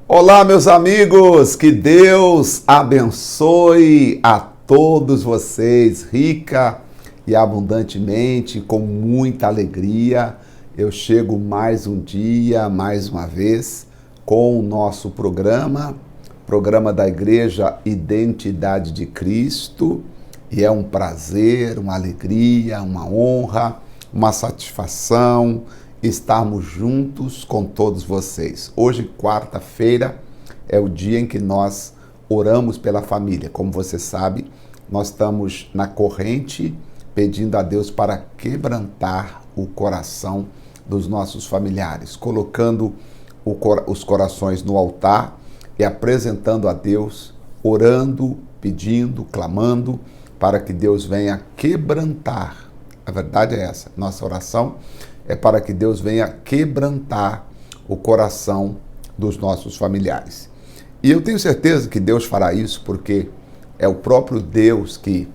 Olá, meus amigos, que Deus abençoe a todos vocês, rica e abundantemente, com muita alegria. Eu chego mais um dia, mais uma vez, com o nosso programa da Igreja Identidade de Cristo, e é um prazer, uma alegria, uma honra, uma satisfação estarmos juntos com todos vocês. Hoje, quarta-feira, é o dia em que nós oramos pela família. Como você sabe, nós estamos na corrente pedindo a Deus para quebrantar o coração dos nossos familiares, colocando os corações no altar e apresentando a Deus, orando, pedindo, clamando, para que Deus venha quebrantar. A verdade é essa, nossa oração é para que Deus venha quebrantar o coração dos nossos familiares. E eu tenho certeza que Deus fará isso porque é o próprio Deus que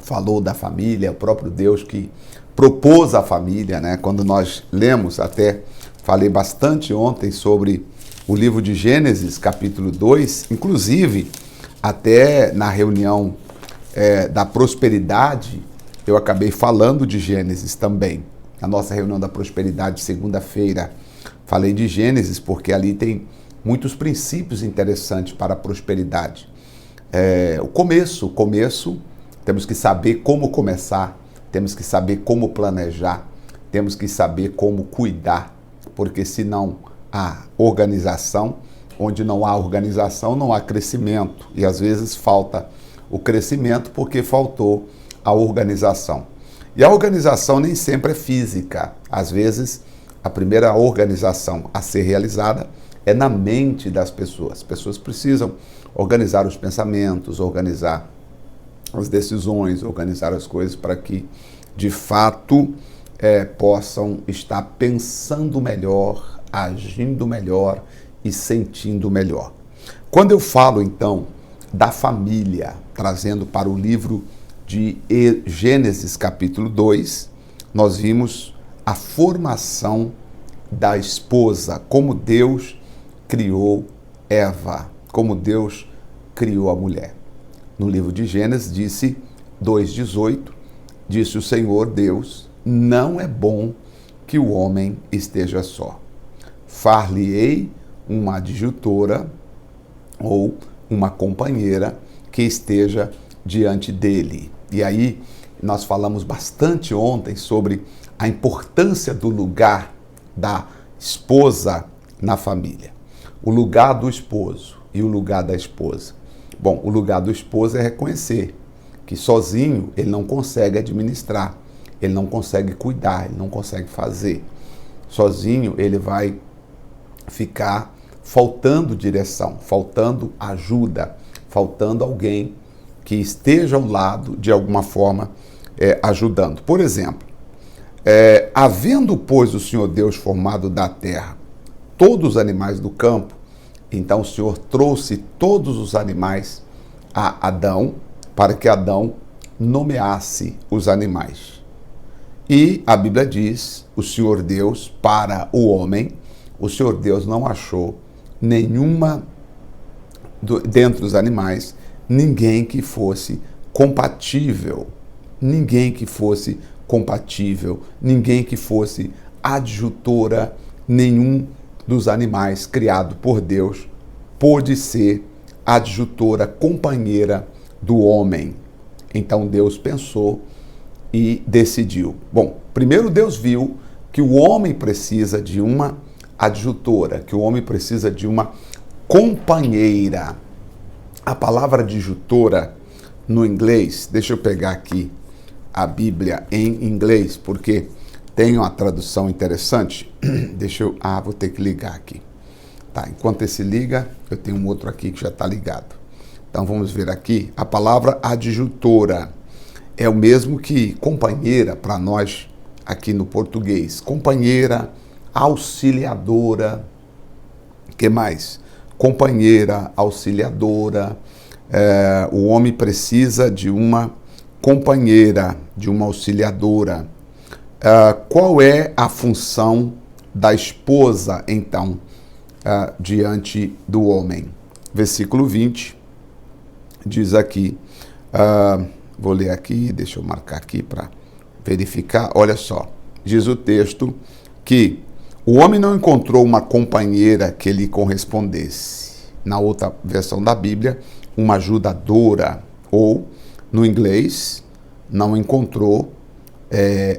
falou da família, é o próprio Deus que propôs a família, né? Quando nós lemos, até falei bastante ontem sobre o livro de Gênesis, capítulo 2, inclusive até na reunião da prosperidade, eu acabei falando de Gênesis também. Na nossa reunião da prosperidade, segunda-feira, falei de Gênesis, porque ali tem muitos princípios interessantes para a prosperidade. O começo, temos que saber como começar, temos que saber como planejar, temos que saber como cuidar, porque senão há organização, onde não há organização, não há crescimento, e às vezes falta o crescimento porque faltou a organização. E a organização nem sempre é física. Às vezes, a primeira organização a ser realizada é na mente das pessoas. As pessoas precisam organizar os pensamentos, organizar as decisões, organizar as coisas para que, de fato, possam estar pensando melhor, agindo melhor e sentindo melhor. Quando eu falo, então, da família, trazendo para o livro de Gênesis capítulo 2, nós vimos a formação da esposa, como Deus criou Eva, como Deus criou a mulher. No livro de Gênesis disse 2:18, disse o Senhor Deus, não é bom que o homem esteja só. Far-lhe-ei uma adjutora ou uma companheira que esteja diante dele. E aí, nós falamos bastante ontem sobre a importância do lugar da esposa na família. O lugar do esposo e o lugar da esposa. Bom, o lugar do esposo é reconhecer que sozinho ele não consegue administrar, ele não consegue cuidar, ele não consegue fazer. Sozinho ele vai ficar faltando direção, faltando ajuda, faltando alguém que esteja ao lado, de alguma forma, ajudando. Por exemplo, havendo, pois, o Senhor Deus formado da terra todos os animais do campo, então o Senhor trouxe todos os animais a Adão, para que Adão nomeasse os animais. E a Bíblia diz, o Senhor Deus, para o homem, o Senhor Deus não achou nenhuma, dentre os animais, ninguém que fosse compatível, ninguém que fosse adjutora, nenhum dos animais criado por Deus pôde ser adjutora, companheira do homem. Então Deus pensou e decidiu. Bom, primeiro Deus viu que o homem precisa de uma adjutora, que o homem precisa de uma companheira. A palavra adjutora no inglês, deixa eu pegar aqui a Bíblia em inglês, porque tem uma tradução interessante. Vou ter que ligar aqui. Tá, enquanto esse liga, eu tenho um outro aqui que já está ligado. Então vamos ver aqui. A palavra adjutora é o mesmo que companheira para nós aqui no português. Companheira, auxiliadora, que mais? Companheira, auxiliadora, o homem precisa de uma companheira, de uma auxiliadora. Qual é a função da esposa, então? diante do homem. Versículo 20 diz aqui, vou ler aqui, deixa eu marcar aqui para verificar. Olha só, diz o texto que o homem não encontrou uma companheira que lhe correspondesse. Na outra versão da Bíblia, uma ajudadora, ou no inglês, não encontrou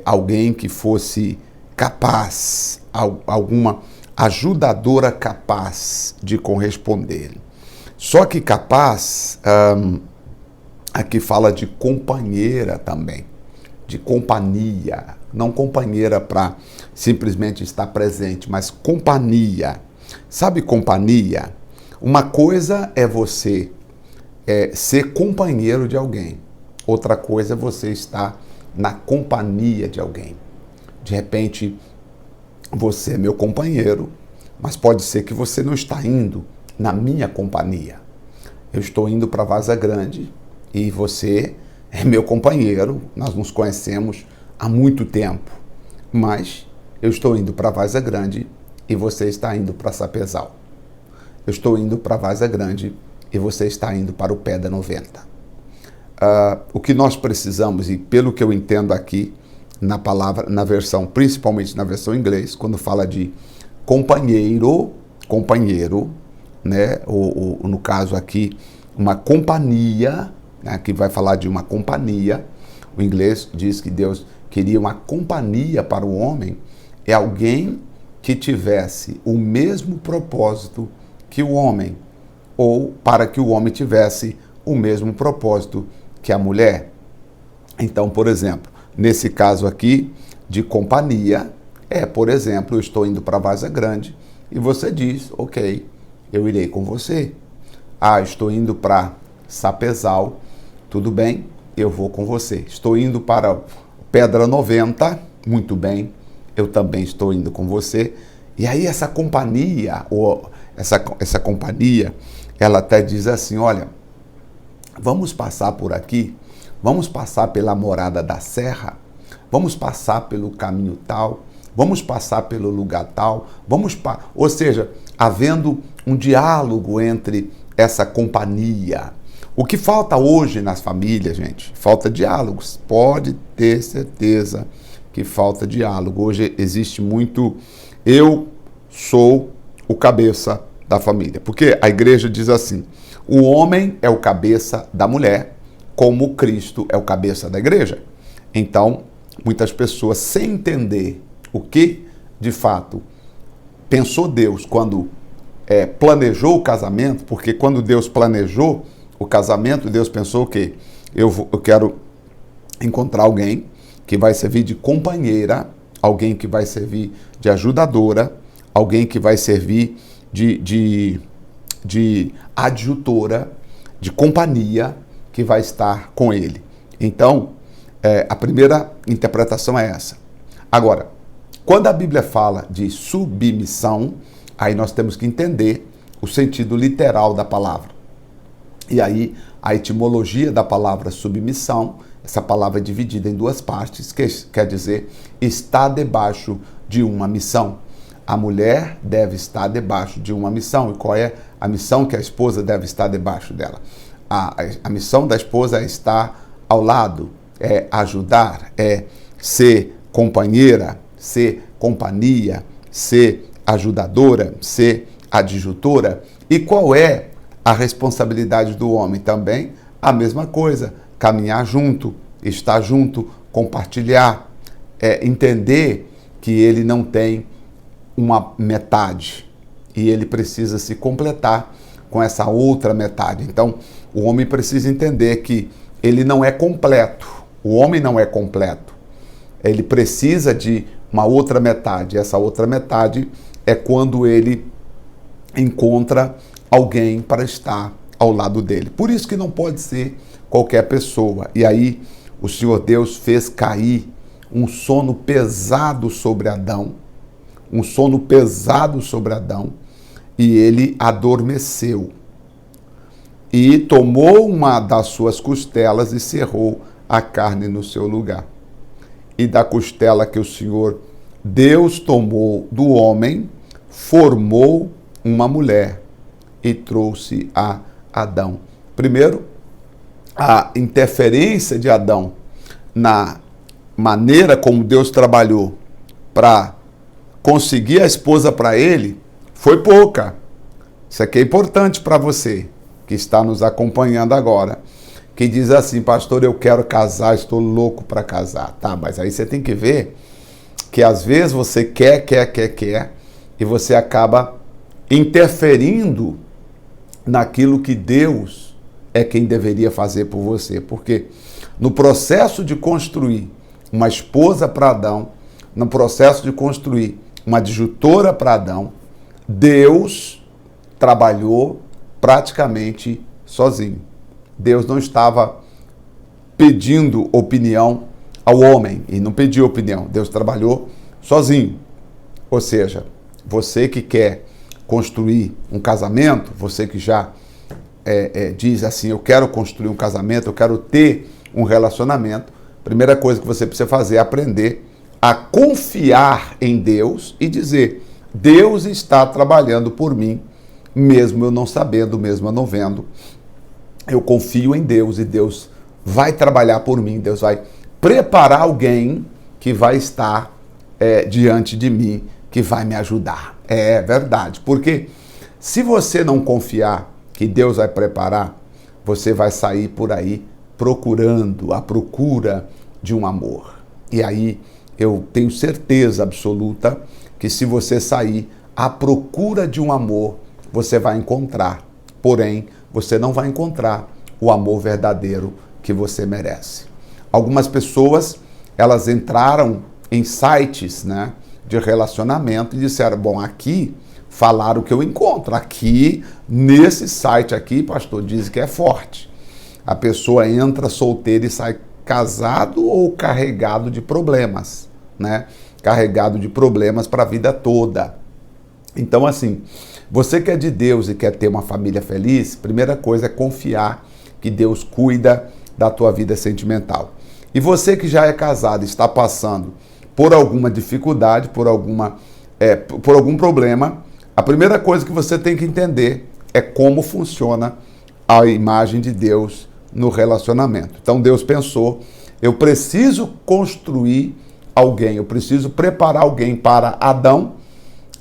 alguém que fosse capaz, alguma ajudadora capaz de corresponder. Só que capaz, aqui fala de companheira também, de companhia, não companheira para simplesmente estar presente, mas companhia. Sabe companhia? Uma coisa é você ser companheiro de alguém, outra coisa é você estar na companhia de alguém. De repente, você é meu companheiro, mas pode ser que você não está indo na minha companhia. Eu estou indo para Várzea Grande e você é meu companheiro, nós nos conhecemos há muito tempo, mas eu estou indo para Várzea Grande e você está indo para Sapezal. Eu estou indo para Várzea Grande e você está indo para o Pedra 90. O que nós precisamos, e pelo que eu entendo aqui, na palavra, na versão, principalmente na versão em inglês, quando fala de companheiro, né? Ou no caso aqui, uma companhia, né? Que vai falar de uma companhia. O inglês diz que Deus queria uma companhia para o homem, é alguém que tivesse o mesmo propósito que o homem, ou para que o homem tivesse o mesmo propósito que a mulher. Então, por exemplo, nesse caso aqui de companhia, por exemplo, eu estou indo para Várzea Grande e você diz, ok, eu irei com você. Estou indo para Sapezal, tudo bem, eu vou com você. Estou indo para Pedra 90, muito bem, eu também estou indo com você. E aí essa companhia, ou essa companhia, ela até diz assim, olha, vamos passar por aqui, vamos passar pela Morada da Serra, vamos passar pelo caminho tal, vamos passar pelo lugar tal, ou seja, havendo um diálogo entre essa companhia. O que falta hoje nas famílias, gente? Falta diálogos. Pode ter certeza que falta diálogo. Hoje existe muito, eu sou o cabeça da família. Porque a igreja diz assim, o homem é o cabeça da mulher, como Cristo é o cabeça da igreja. Então, muitas pessoas, sem entender o que, de fato, pensou Deus quando planejou o casamento, porque quando Deus planejou o casamento, Deus pensou que eu quero encontrar alguém que vai servir de companheira, alguém que vai servir de ajudadora, alguém que vai servir de adjutora, de companhia, que vai estar com ele. Então, a primeira interpretação é essa. Agora, quando a Bíblia fala de submissão, aí nós temos que entender o sentido literal da palavra. E aí, a etimologia da palavra submissão, essa palavra é dividida em duas partes, que quer dizer, está debaixo de uma missão. A mulher deve estar debaixo de uma missão. E qual é a missão que a esposa deve estar debaixo dela? A missão da esposa é estar ao lado, é ajudar, é ser companheira, ser companhia, ser ajudadora, ser adjutora. E qual é a responsabilidade do homem? Também a mesma coisa, caminhar junto, estar junto, compartilhar, entender que ele não tem uma metade e ele precisa se completar com essa outra metade. Então, o homem precisa entender que ele não é completo. O homem não é completo. Ele precisa de uma outra metade. Essa outra metade é quando ele encontra alguém para estar ao lado dele. Por isso que não pode ser qualquer pessoa. E aí, o Senhor Deus fez cair um sono pesado sobre Adão, e ele adormeceu. E tomou uma das suas costelas e cerrou a carne no seu lugar. E da costela que o Senhor Deus tomou do homem, formou uma mulher e trouxe a Adão. Primeiro, a interferência de Adão na maneira como Deus trabalhou para conseguir a esposa para ele foi pouca. Isso aqui é importante para você que está nos acompanhando agora, que diz assim: pastor, eu quero casar, estou louco para casar. Tá, mas aí você tem que ver que às vezes você quer, e você acaba interferindo naquilo que Deus é quem deveria fazer por você. Porque no processo de construir uma esposa para Adão, no processo de construir uma adjutora para Adão, Deus trabalhou praticamente sozinho. Deus não estava pedindo opinião ao homem, e não pediu opinião. Deus trabalhou sozinho. Ou seja, você que quer construir um casamento, você que já diz assim: eu quero construir um casamento, eu quero ter um relacionamento, a primeira coisa que você precisa fazer é aprender a confiar em Deus e dizer: Deus está trabalhando por mim, mesmo eu não sabendo, mesmo eu não vendo. Eu confio em Deus e Deus vai trabalhar por mim, Deus vai preparar alguém que vai estar diante de mim, que vai me ajudar. É verdade, porque se você não confiar que Deus vai preparar, você vai sair por aí procurando, à procura de um amor. E aí eu tenho certeza absoluta que se você sair à procura de um amor, você vai encontrar. Porém, você não vai encontrar o amor verdadeiro que você merece. Algumas pessoas, elas entraram em sites, né, de relacionamento e disseram: bom, aqui falaram o que eu encontro. Aqui, nesse site aqui, pastor, diz que é forte. A pessoa entra solteira e sai casado ou carregado de problemas, né? Carregado de problemas para a vida toda. Então, assim, você que é de Deus e quer ter uma família feliz, primeira coisa é confiar que Deus cuida da tua vida sentimental. E você que já é casado e está passando por alguma dificuldade, por algum problema, a primeira coisa que você tem que entender é como funciona a imagem de Deus no relacionamento. Então Deus pensou: eu preciso construir alguém, eu preciso preparar alguém para Adão,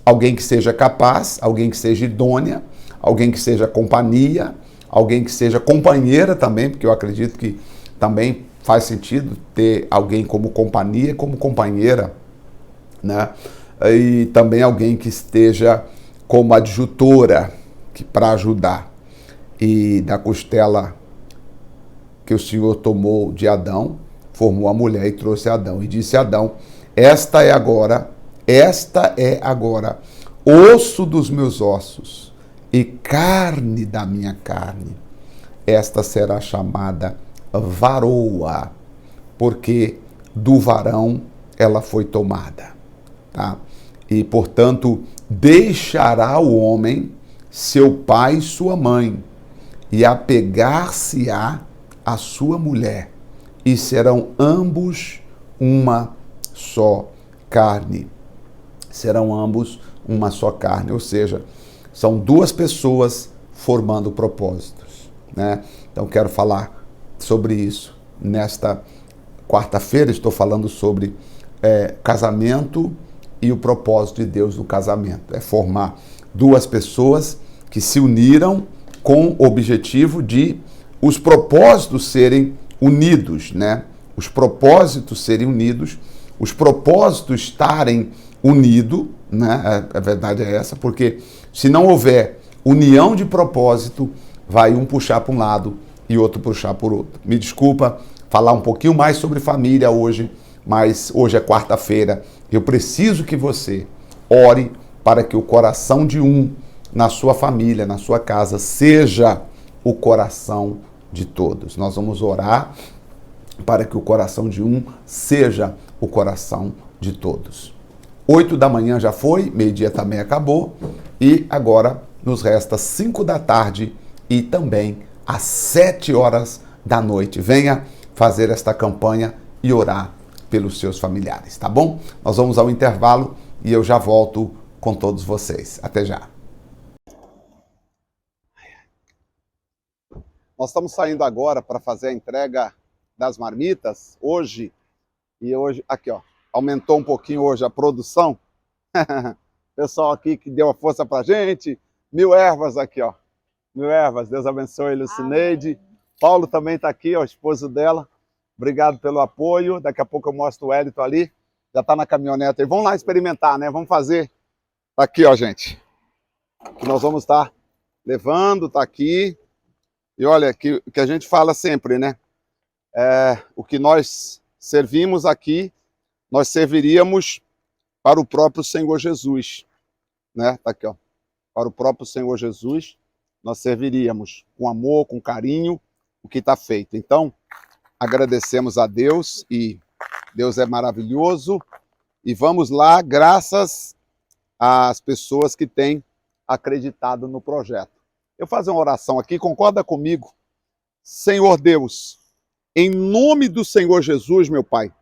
alguém que seja capaz, alguém que seja idônea, alguém que seja companhia, alguém que seja companheira também, porque eu acredito que também faz sentido ter alguém como companhia, como companheira, né? E também alguém que esteja como adjutora, para ajudar. E da costela que o Senhor tomou de Adão, formou a mulher e trouxe Adão. E disse a Adão: esta é agora osso dos meus ossos e carne da minha carne. Esta será chamada varoa, porque do varão ela foi tomada. Tá? E, portanto, deixará o homem seu pai e sua mãe, e apegar-se-á a sua mulher, e serão ambos uma só carne. Serão ambos uma só carne, ou seja, são duas pessoas formando propósitos, né? Então quero falar sobre isso nesta quarta-feira. Estou falando sobre casamento e o propósito de Deus no casamento. É formar duas pessoas que se uniram com o objetivo de os propósitos serem unidos, né? Os propósitos serem unidos, os propósitos estarem unidos, né? A verdade é essa, porque se não houver união de propósito, vai um puxar para um lado e outro puxar por outro. Me desculpa falar um pouquinho mais sobre família hoje, mas hoje é quarta-feira. Eu preciso que você ore para que o coração de um na sua família, na sua casa, seja o coração de todos. Nós vamos orar para que o coração de um seja o coração de todos. 8 da manhã já foi, meio-dia também acabou, e agora nos resta 5 da tarde e também às 7 horas da noite. Venha fazer esta campanha e orar pelos seus familiares, tá bom? Nós vamos ao intervalo e eu já volto com todos vocês. Até já. Nós estamos saindo agora para fazer a entrega das marmitas hoje. E hoje, aqui ó, aumentou um pouquinho hoje a produção. Pessoal aqui que deu a força pra gente. 1000 ervas aqui, ó. 1000 ervas, Deus abençoe, Lucineide. Amém. Paulo também está aqui, ó, o esposo dela. Obrigado pelo apoio. Daqui a pouco eu mostro o Hélito ali. Já está na caminhonete. Vamos lá experimentar, né? Vamos fazer. Tá aqui, ó, gente. Que nós vamos estar levando, tá aqui. E olha, que a gente fala sempre, né? O que nós servimos aqui, nós serviríamos para o próprio Senhor Jesus, né? Tá aqui, ó. Para o próprio Senhor Jesus, nós serviríamos com amor, com carinho, o que está feito. Então, agradecemos a Deus, e Deus é maravilhoso, e vamos lá, graças às pessoas que têm acreditado no projeto. Eu vou fazer uma oração aqui, concorda comigo? Senhor Deus, em nome do Senhor Jesus, meu Pai,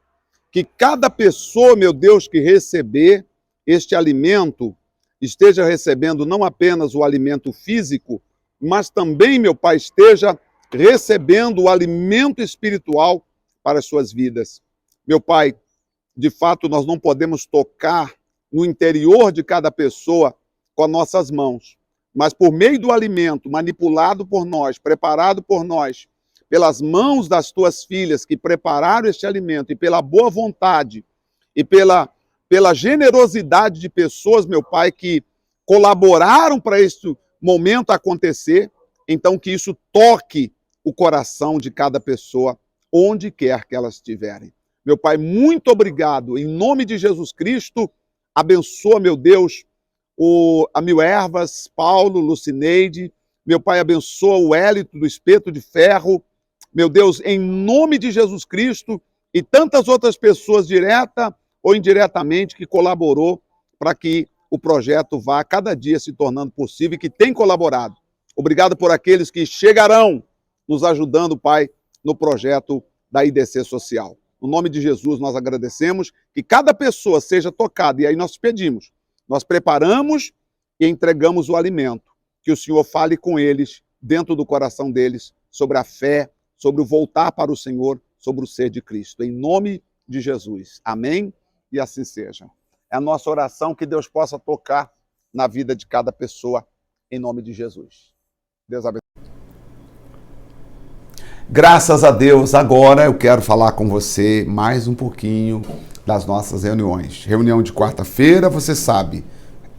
que cada pessoa, meu Deus, que receber este alimento, esteja recebendo não apenas o alimento físico, mas também, meu Pai, esteja recebendo o alimento espiritual para as suas vidas. Meu Pai, de fato, nós não podemos tocar no interior de cada pessoa com nossas mãos, mas por meio do alimento manipulado por nós, preparado por nós, pelas mãos das tuas filhas que prepararam este alimento, e pela boa vontade e pela generosidade de pessoas, meu Pai, que colaboraram para este momento acontecer, então que isso toque o coração de cada pessoa, onde quer que elas estiverem. Meu Pai, muito obrigado. Em nome de Jesus Cristo, abençoa, meu Deus, a 1000 ervas, Paulo, Lucineide. Meu Pai, abençoa o Hélito do Espeto de Ferro. Meu Deus, em nome de Jesus Cristo, e tantas outras pessoas, direta ou indiretamente, que colaborou para que o projeto vá cada dia se tornando possível e que tem colaborado. Obrigado por aqueles que chegarão nos ajudando, Pai, no projeto da IDC Social. No nome de Jesus, nós agradecemos que cada pessoa seja tocada, e aí nós pedimos, nós preparamos e entregamos o alimento, que o Senhor fale com eles, dentro do coração deles, sobre a fé, sobre o voltar para o Senhor, sobre o ser de Cristo. Em nome de Jesus. Amém? E assim seja. É a nossa oração que Deus possa tocar na vida de cada pessoa, em nome de Jesus. Deus abençoe. Graças a Deus, agora eu quero falar com você mais um pouquinho das nossas reuniões. Reunião de quarta-feira, você sabe,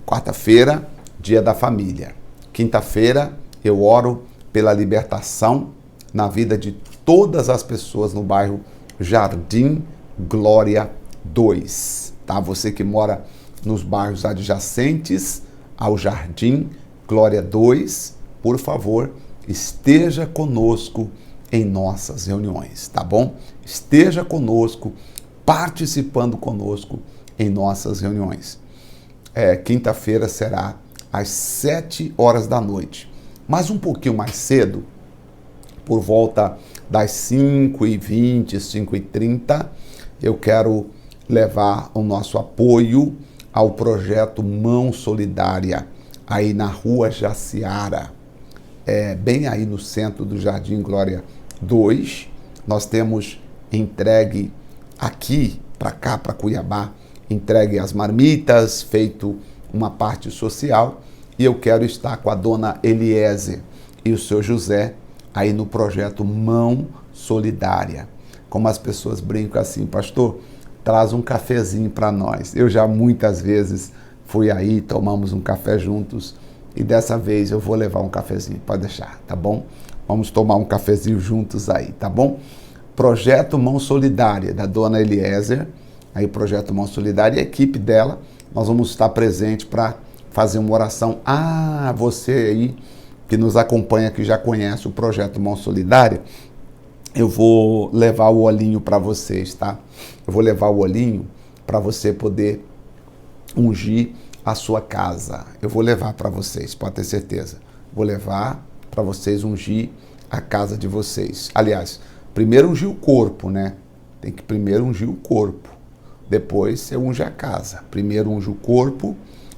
quarta-feira, dia da família. Quinta-feira, eu oro pela libertação na vida de todas as pessoas no bairro Jardim Glória 2. Tá? Você que mora nos bairros adjacentes ao Jardim Glória 2, por favor, esteja conosco em nossas reuniões, tá bom? Esteja conosco, participando conosco em nossas reuniões. Quinta-feira será às 7 horas da noite, mas um pouquinho mais cedo, por volta das 5h20, 5h30, eu quero levar o nosso apoio ao projeto Mão Solidária, aí na Rua Jaciara, bem aí no centro do Jardim Glória 2. Nós temos entregue aqui para cá, para Cuiabá, entregue as marmitas, feito uma parte social, e eu quero estar com a dona Eliezer e o seu José aí no projeto Mão Solidária. Como as pessoas brincam assim, pastor, traz um cafezinho para nós. Eu já muitas vezes fui aí, tomamos um café juntos, e dessa vez eu vou levar um cafezinho, pode deixar, tá bom? Vamos tomar um cafezinho juntos aí, tá bom? Projeto Mão Solidária, da dona Eliezer, aí Projeto Mão Solidária, e a equipe dela, nós vamos estar presentes para fazer uma oração. Você aí que nos acompanha, que já conhece o Projeto Mão Solidária, eu vou levar o olhinho para vocês, tá? Eu vou levar o olhinho para você poder ungir a sua casa. Eu vou levar para vocês, pode ter certeza. Vou levar para vocês ungir a casa de vocês. Aliás, primeiro ungir o corpo, né? Tem que primeiro ungir o corpo. Depois você unge a casa. Primeiro unge o corpo,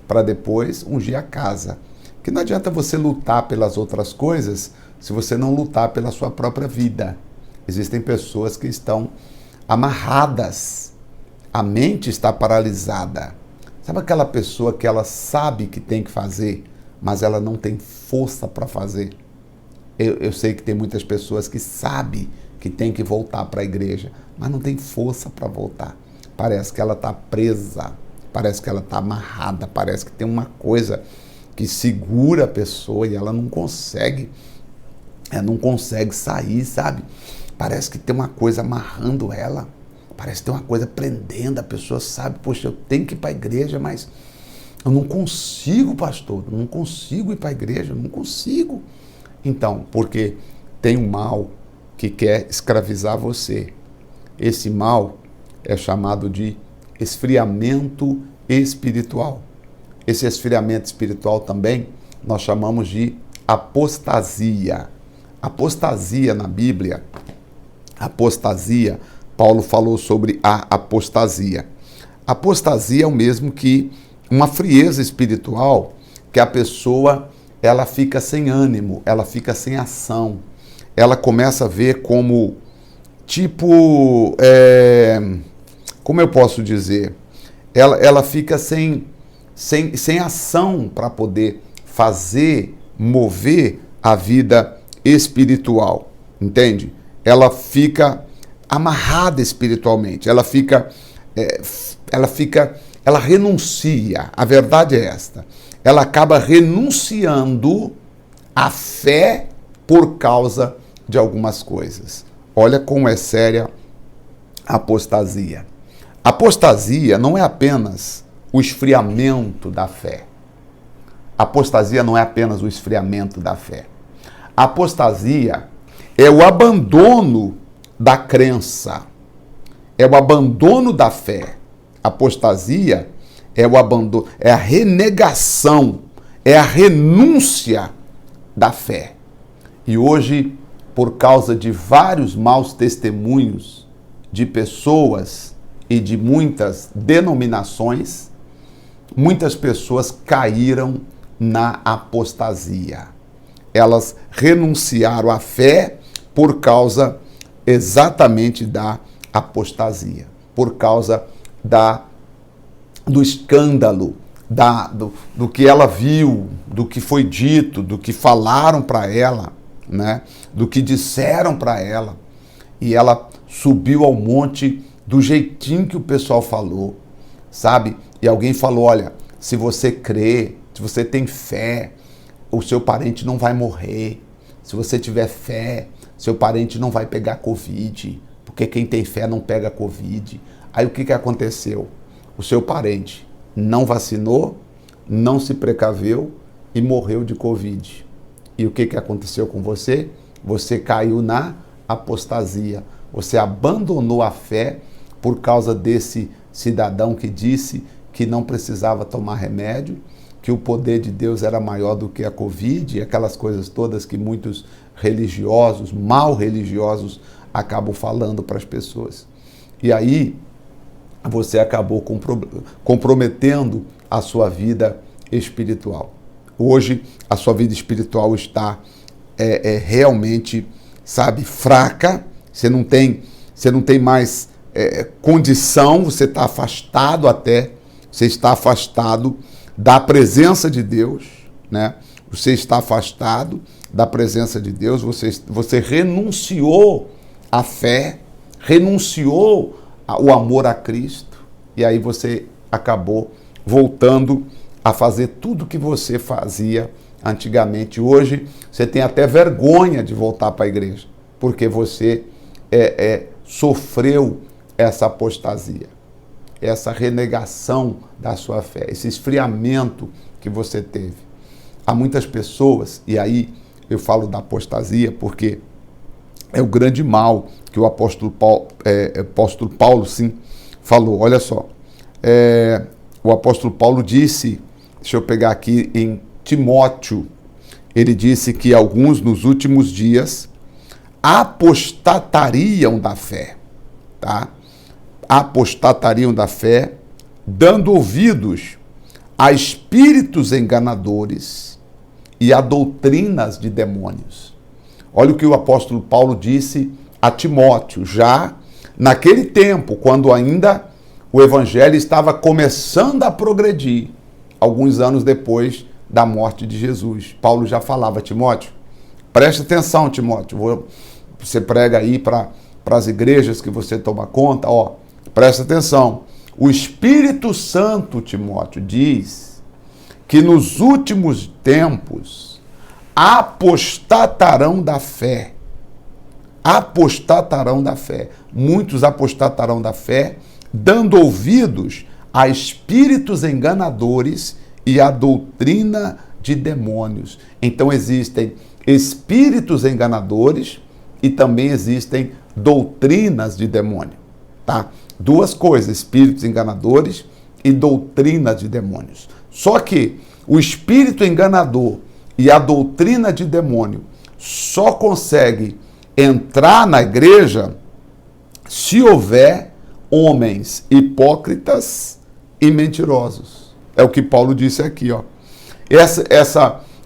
para depois ungir a casa. Que não adianta você lutar pelas outras coisas se você não lutar pela sua própria vida. Existem pessoas que estão amarradas, a mente está paralisada. Sabe aquela pessoa que ela sabe que tem que fazer, mas ela não tem força para fazer? Eu sei que tem muitas pessoas que sabem que tem que voltar para a igreja, mas não tem força para voltar. Parece que ela está presa, parece que ela está amarrada, parece que tem uma coisa que segura a pessoa e ela não consegue sair, sabe? Parece que tem uma coisa amarrando ela, parece que tem uma coisa prendendo, a pessoa sabe, poxa, eu tenho que ir para a igreja, mas eu não consigo, pastor, eu não consigo ir para a igreja, eu não consigo. Então, porque tem um mal que quer escravizar você. Esse mal é chamado de esfriamento espiritual. Esse esfriamento espiritual também nós chamamos de apostasia. Apostasia na Bíblia, apostasia, Paulo falou sobre a apostasia. Apostasia é o mesmo que uma frieza espiritual, que a pessoa ela fica sem ânimo, ela fica sem ação, ela começa a ver como, tipo, como eu posso dizer, ela fica sem ação para poder fazer, mover a vida espiritual, entende? Ela fica amarrada espiritualmente, ela renuncia, a verdade é esta, ela acaba renunciando à fé por causa de algumas coisas. Olha como é séria a apostasia. Apostasia não é apenas o esfriamento da fé. Apostasia não é apenas o esfriamento da fé. Apostasia é o abandono da crença, é o abandono da fé. Apostasia é o abandono, é a renegação, é a renúncia da fé. E hoje, por causa de vários maus testemunhos de pessoas e de muitas denominações, muitas pessoas caíram na apostasia. Elas renunciaram à fé por causa exatamente da apostasia, por causa do escândalo, do que ela viu, do que foi dito, do que falaram para ela, né? Do que disseram para ela. E ela subiu ao monte do jeitinho que o pessoal falou, sabe? E alguém falou, olha, se você crê, se você tem fé, o seu parente não vai morrer. Se você tiver fé, seu parente não vai pegar Covid, porque quem tem fé não pega Covid. Aí o que aconteceu? O seu parente não vacinou, não se precaveu e morreu de Covid. E o que aconteceu com você? Você caiu na apostasia. Você abandonou a fé por causa desse cidadão que disse que não precisava tomar remédio, que o poder de Deus era maior do que a Covid, e aquelas coisas todas que muitos religiosos, mal religiosos, acabam falando para as pessoas. E aí você acabou comprometendo a sua vida espiritual. Hoje a sua vida espiritual está realmente, sabe, fraca, você não tem mais condição, você está afastado você está afastado da presença de Deus, né? Você está afastado da presença de Deus, você renunciou à fé, renunciou o amor a Cristo, e aí você acabou voltando a fazer tudo que você fazia antigamente. Hoje você tem até vergonha de voltar para a igreja, porque você sofreu essa apostasia, essa renegação da sua fé, esse esfriamento que você teve. Há muitas pessoas, e aí eu falo da apostasia porque é o grande mal que o apóstolo Paulo sim, falou. Olha só, o apóstolo Paulo disse, deixa eu pegar aqui em Timóteo, ele disse que alguns nos últimos dias apostatariam da fé, tá? Apostatariam da fé, dando ouvidos a espíritos enganadores e a doutrinas de demônios. Olha o que o apóstolo Paulo disse a Timóteo, já naquele tempo, quando ainda o evangelho estava começando a progredir, alguns anos depois da morte de Jesus. Paulo já falava: Timóteo, preste atenção, Timóteo, você prega aí para as igrejas que você toma conta, presta atenção. O Espírito Santo, Timóteo, diz que nos últimos tempos apostatarão da fé. Apostatarão da fé. Muitos apostatarão da fé, dando ouvidos a espíritos enganadores e a doutrina de demônios. Então existem espíritos enganadores e também existem doutrinas de demônio, tá? Duas coisas: espíritos enganadores e doutrina de demônios. Só que o espírito enganador e a doutrina de demônio só consegue entrar na igreja se houver homens hipócritas e mentirosos. É o que Paulo disse aqui, ó.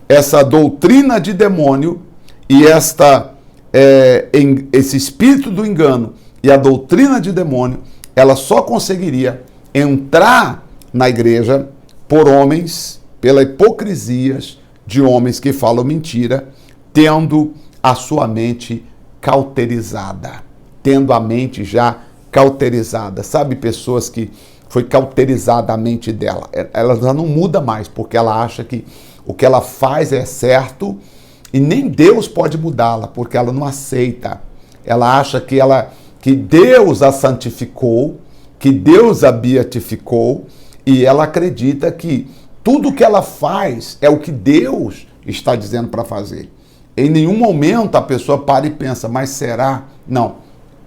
Essa doutrina de demônio e esse espírito do engano e a doutrina de demônio, ela só conseguiria entrar na igreja por homens, pela hipocrisia de homens que falam mentira, tendo a sua mente cauterizada, tendo a mente já cauterizada. Sabe, pessoas que foi cauterizada a mente dela, ela já não muda mais, porque ela acha que o que ela faz é certo e nem Deus pode mudá-la, porque ela não aceita. Ela acha que Deus a santificou, que Deus a beatificou, e ela acredita que tudo que ela faz é o que Deus está dizendo para fazer. Em nenhum momento a pessoa para e pensa: mas será? Não.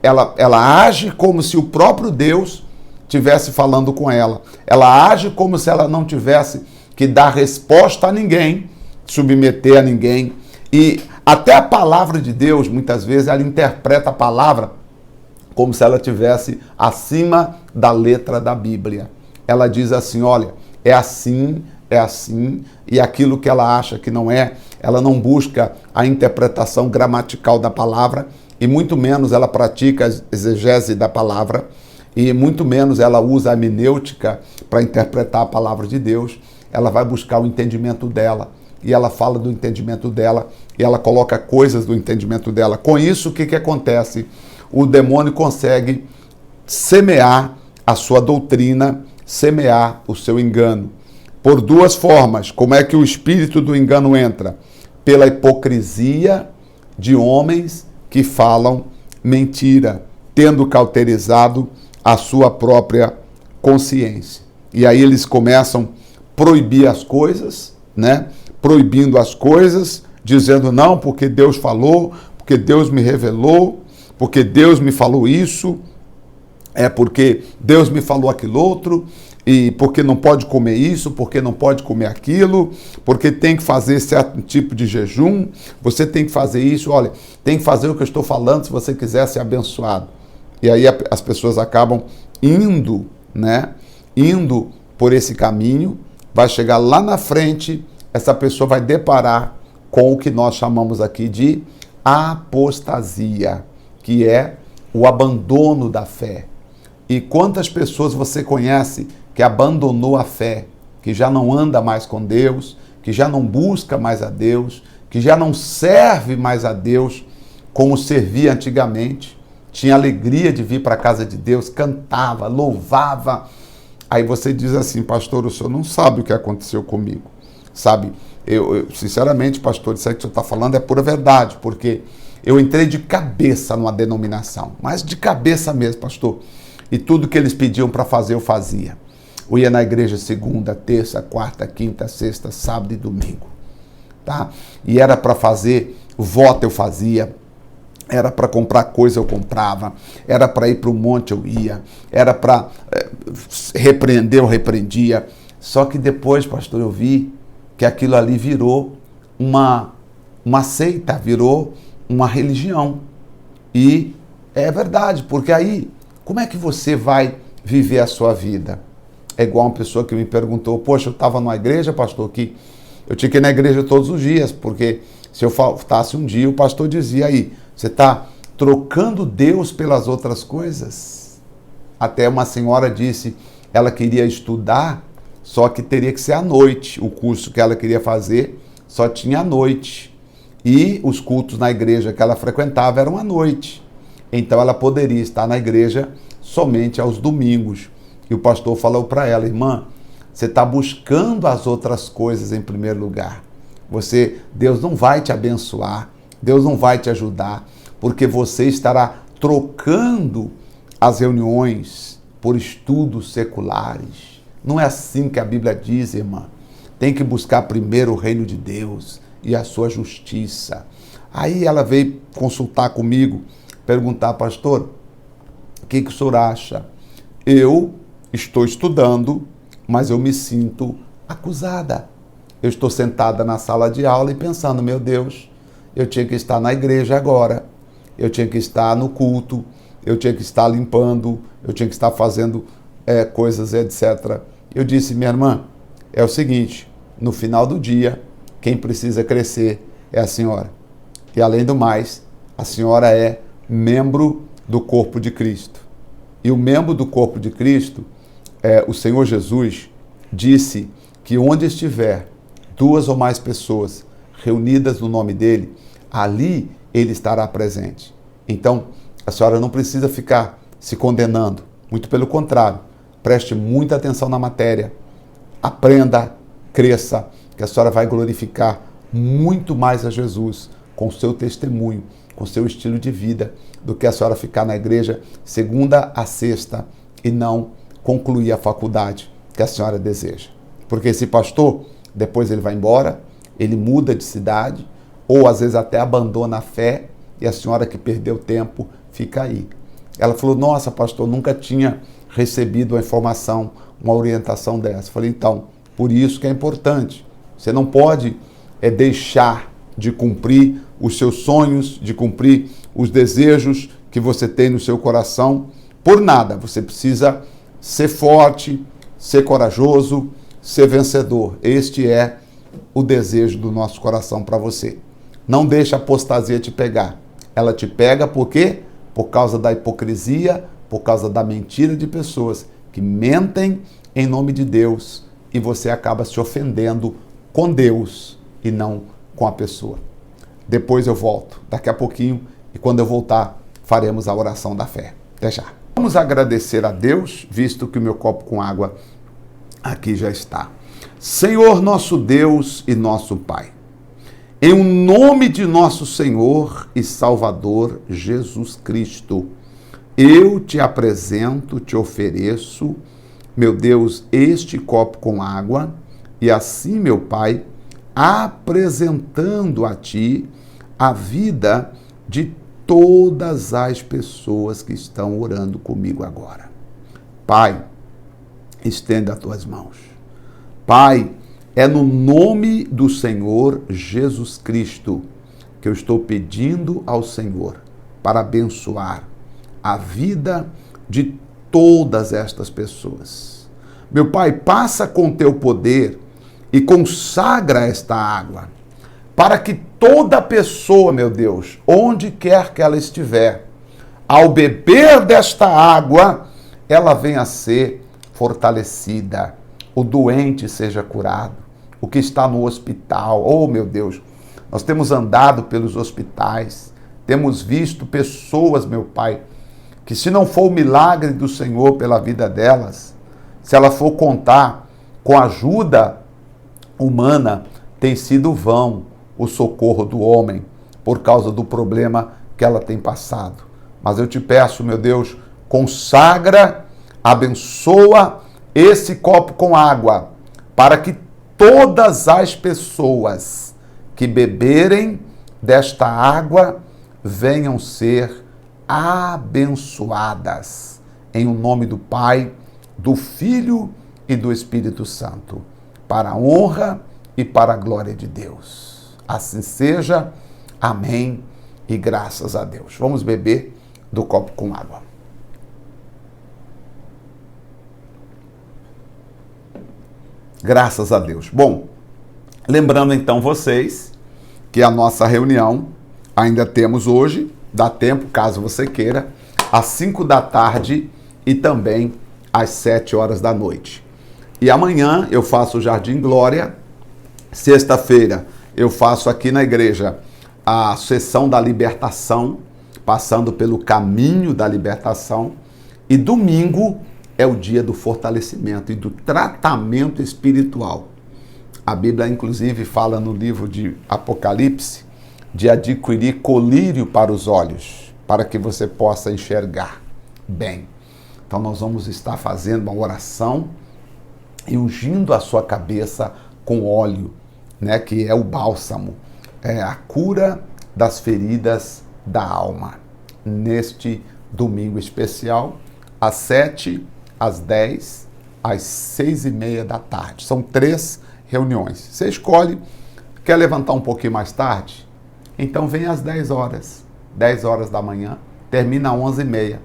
Ela age como se o próprio Deus estivesse falando com ela. Ela age como se ela não tivesse que dar resposta a ninguém, submeter a ninguém. E até a palavra de Deus, muitas vezes, ela interpreta a palavra como se ela estivesse acima da letra da Bíblia. Ela diz assim: olha, é assim, e aquilo que ela acha que não é, ela não busca a interpretação gramatical da palavra, e muito menos ela pratica a exegese da palavra, e muito menos ela usa a hermenêutica para interpretar a palavra de Deus. Ela vai buscar o entendimento dela, e ela fala do entendimento dela, e ela coloca coisas do entendimento dela. Com isso, o que acontece? O demônio consegue semear a sua doutrina, semear o seu engano. Por duas formas. Como é que o espírito do engano entra? Pela hipocrisia de homens que falam mentira, tendo cauterizado a sua própria consciência. E aí eles começam a proibir as coisas, né? Proibindo as coisas, dizendo: não, porque Deus falou, porque Deus me revelou, porque Deus me falou isso, porque Deus me falou aquilo outro, e porque não pode comer isso, porque não pode comer aquilo, porque tem que fazer certo tipo de jejum, você tem que fazer isso, olha, tem que fazer o que eu estou falando se você quiser ser abençoado. E aí as pessoas acabam indo, né? Indo por esse caminho, vai chegar lá na frente, essa pessoa vai deparar com o que nós chamamos aqui de apostasia, que é o abandono da fé. E quantas pessoas você conhece que abandonou a fé, que já não anda mais com Deus, que já não busca mais a Deus, que já não serve mais a Deus como servia antigamente, tinha alegria de vir para a casa de Deus, cantava, louvava. Aí você diz assim: pastor, o senhor não sabe o que aconteceu comigo. Sabe, eu sinceramente, pastor, isso aí que o senhor está falando é pura verdade, porque eu entrei de cabeça numa denominação, mas de cabeça mesmo, pastor. E tudo que eles pediam para fazer, eu fazia. Eu ia na igreja segunda, terça, quarta, quinta, sexta, sábado e domingo. Tá? E era para fazer voto, eu fazia. Era para comprar coisa, eu comprava. Era para ir para o monte, eu ia. Era para repreender, eu repreendia. Só que depois, pastor, eu vi que aquilo ali virou uma seita, virou uma religião. E é verdade, porque aí, como é que você vai viver a sua vida? É igual uma pessoa que me perguntou: poxa, eu estava numa igreja, pastor, que eu tinha que ir na igreja todos os dias, porque Se eu faltasse um dia, o pastor dizia aí, você está trocando Deus pelas outras coisas? Até uma senhora disse, ela queria estudar, só que teria que ser à noite. O curso que ela queria fazer só tinha à noite. E os cultos na igreja que ela frequentava eram à noite. Então ela poderia estar na igreja somente aos domingos. E o pastor falou para ela, irmã, você está buscando as outras coisas em primeiro lugar. Deus não vai te abençoar, Deus não vai te ajudar, porque você estará trocando as reuniões por estudos seculares. Não é assim que a Bíblia diz, irmã. Tem que buscar primeiro o reino de Deus e a sua justiça. Aí ela veio consultar comigo, perguntar, pastor, o que o senhor acha? Eu estou estudando, mas eu me sinto acusada. Eu estou sentada na sala de aula e pensando, meu Deus, eu tinha que estar na igreja agora, eu tinha que estar no culto, eu tinha que estar limpando, eu tinha que estar fazendo coisas, etc. Eu disse, minha irmã, é o seguinte, no final do dia, quem precisa crescer é a senhora. E além do mais, a senhora é membro do corpo de Cristo. E o membro do corpo de Cristo, o Senhor Jesus, disse que onde estiver 2 ou mais pessoas reunidas no nome dele, ali ele estará presente. Então, a senhora não precisa ficar se condenando. Muito pelo contrário, preste muita atenção na matéria, aprenda, cresça, que a senhora vai glorificar muito mais a Jesus com o seu testemunho, com o seu estilo de vida, do que a senhora ficar na igreja segunda a sexta e não concluir a faculdade que a senhora deseja. Porque esse pastor, depois ele vai embora, ele muda de cidade, ou às vezes até abandona a fé, e a senhora que perdeu tempo fica aí. Ela falou, nossa, pastor, nunca tinha recebido uma informação, uma orientação dessa. Eu falei, então, por isso que é importante. Você não pode deixar de cumprir os seus sonhos, de cumprir os desejos que você tem no seu coração, por nada. Você precisa ser forte, ser corajoso, ser vencedor. Este é o desejo do nosso coração para você. Não deixe a apostasia te pegar. Ela te pega por quê? Por causa da hipocrisia, por causa da mentira de pessoas que mentem em nome de Deus e você acaba se ofendendo com Deus e não com a pessoa. Depois eu volto, daqui a pouquinho, e quando eu voltar, faremos a oração da fé. Até já. Vamos agradecer a Deus, visto que o meu copo com água aqui já está. Senhor nosso Deus e nosso Pai, em o nome de nosso Senhor e Salvador Jesus Cristo, eu te apresento, te ofereço, meu Deus, este copo com água, e assim, meu Pai, apresentando a Ti a vida de todas as pessoas que estão orando comigo agora. Pai, estenda as Tuas mãos. Pai, é no nome do Senhor Jesus Cristo que eu estou pedindo ao Senhor para abençoar a vida de todas estas pessoas. Meu Pai, passa com Teu poder e consagra esta água, para que toda pessoa, meu Deus, onde quer que ela estiver, ao beber desta água, ela venha a ser fortalecida, o doente seja curado, o que está no hospital, oh meu Deus, nós temos andado pelos hospitais, temos visto pessoas, meu Pai, que se não for o milagre do Senhor pela vida delas, se ela for contar com a ajuda humana, tem sido vão o socorro do homem por causa do problema que ela tem passado. Mas eu te peço, meu Deus, consagra, abençoa esse copo com água, para que todas as pessoas que beberem desta água venham ser abençoadas. Em o nome do Pai, do Filho e do Espírito Santo, para a honra e para a glória de Deus. Assim seja. Amém e graças a Deus. Vamos beber do copo com água. Graças a Deus. Bom, lembrando então vocês que a nossa reunião ainda temos hoje, dá tempo, caso você queira, às 5 da tarde e também às 7 horas da noite. E amanhã eu faço o Jardim Glória, sexta-feira eu faço aqui na igreja a sessão da libertação, passando pelo caminho da libertação, e domingo é o dia do fortalecimento e do tratamento espiritual. A Bíblia, inclusive, fala no livro de Apocalipse de adquirir colírio para os olhos, para que você possa enxergar bem. Então, nós vamos estar fazendo uma oração e ungindo a sua cabeça com óleo, né, que é o bálsamo, é a cura das feridas da alma. Neste domingo especial, às 7, às 10, às 6:30 da tarde. São 3 reuniões. Você escolhe, quer levantar um pouquinho mais tarde? Então vem às 10 horas. 10 horas da manhã, termina às 11:30.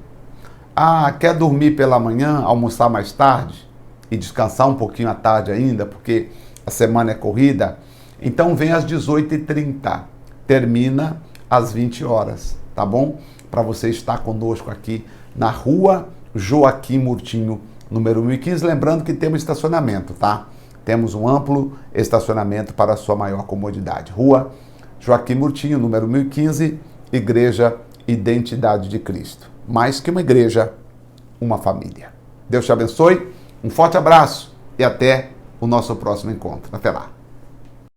Ah, quer dormir pela manhã, almoçar mais tarde e descansar um pouquinho à tarde ainda, porque a semana é corrida? Então vem às 18:30, termina às 20 horas, tá bom? Para você estar conosco aqui na rua Joaquim Murtinho, número 1015. Lembrando que temos estacionamento, tá? Temos um amplo estacionamento para a sua maior comodidade. Rua Joaquim Murtinho, número 1015, Igreja Identidade de Cristo. Mais que uma igreja, uma família. Deus te abençoe, um forte abraço e até o nosso próximo encontro. Até lá.